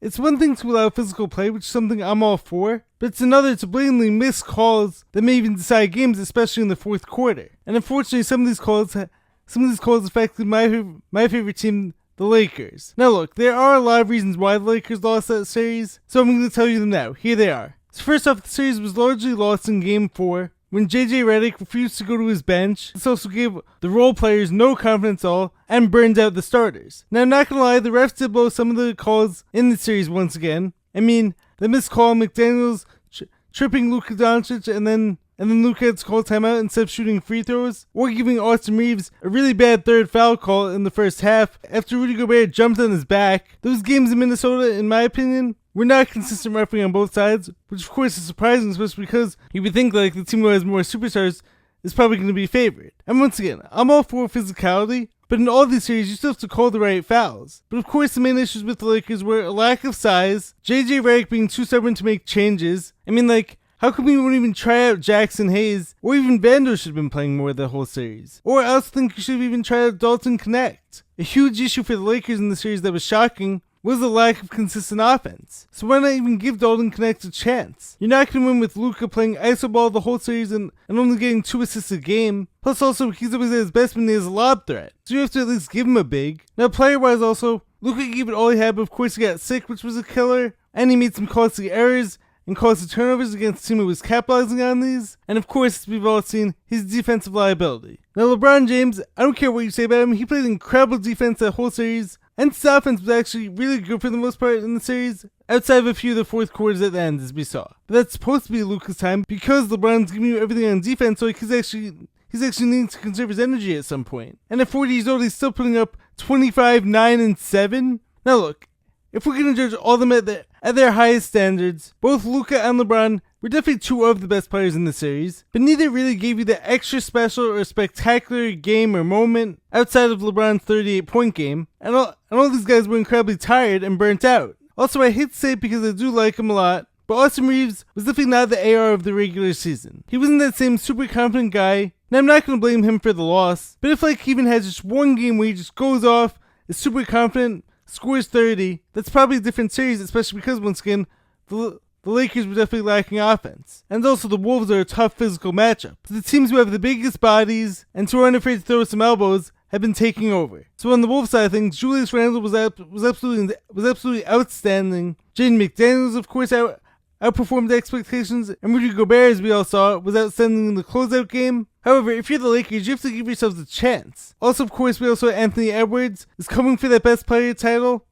It's one thing to allow physical play, which is something I'm all for, but it's another to blatantly miss calls that may even decide games, especially in the fourth quarter. And unfortunately, some of these calls affected my favorite team, the Lakers. Now look, there are a lot of reasons why the Lakers lost that series, so I'm going to tell you them now. Here they are. So first off, the series was largely lost in Game 4 when JJ Redick refused to go to his bench. This also gave the role players no confidence at all and burned out the starters. Now, I'm not gonna lie, the refs did blow some of the calls in the series once again. I mean, the missed call McDaniels tripping Luka Doncic and then Luka had to call timeout instead of shooting free throws, or giving Austin Reeves a really bad third foul call in the first half after Rudy Gobert jumped on his back. Those games in Minnesota, in my opinion, were not consistent refereeing on both sides, which of course is surprising, especially because you would think like the team who has more superstars is probably going to be favored. And once again, I'm all for physicality, but in all these series you still have to call the right fouls. But of course the main issues with the Lakers were a lack of size, JJ Redick being too stubborn to make changes. I mean, like, how come we won't even try out Jackson Hayes, or even Vando should have been playing more the whole series? Or I also think you should have even tried out Dalton Connect. A huge issue for the Lakers in the series that was shocking was the lack of consistent offense. So why not even give Dalton Connect a chance? You're not going to win with Luka playing iso ball the whole series and only getting 2 assists a game. Plus also, he's always at his best when he has a lob threat. So you have to at least give him a big. Now player-wise also, Luka gave it all he had, but of course he got sick, which was a killer. And he made some costly errors and caused turnovers against the team who was capitalizing on these. And of course, as we've all seen, his defensive liability. Now LeBron James, I don't care what you say about him, he played incredible defense that whole series. And his offense was actually really good for the most part in the series, outside of a few of the fourth quarters at the end, as we saw. But that's supposed to be Luka's time because LeBron's giving you everything on defense, so he's actually needing to conserve his energy at some point. And at 40 years old, he's still putting up 25, 9, and 7. Now look, if we're going to judge all of them at their highest standards, both Luka and LeBron were definitely two of the best players in the series, but neither really gave you the extra special or spectacular game or moment outside of LeBron's 38-point game, and all these guys were incredibly tired and burnt out. Also, I hate to say it because I do like him a lot, but Austin Reeves was definitely not the AR of the regular season. He wasn't that same super confident guy, and I'm not going to blame him for the loss, but if like he even has just one game where he just goes off, is super confident, scores 30, that's probably a different series, especially because once again, the Lakers were definitely lacking offense. And also the Wolves are a tough physical matchup. So the teams who have the biggest bodies and who aren't afraid to throw some elbows have been taking over. So on the Wolves side of things, Julius Randle was absolutely outstanding. Jaden McDaniels, of course, outperformed expectations, and Rudy Gobert, as we all saw, was outstanding in the closeout game. However, if you're the Lakers, you have to give yourselves a chance. Also, of course, we also Anthony Edwards is coming for that best player title.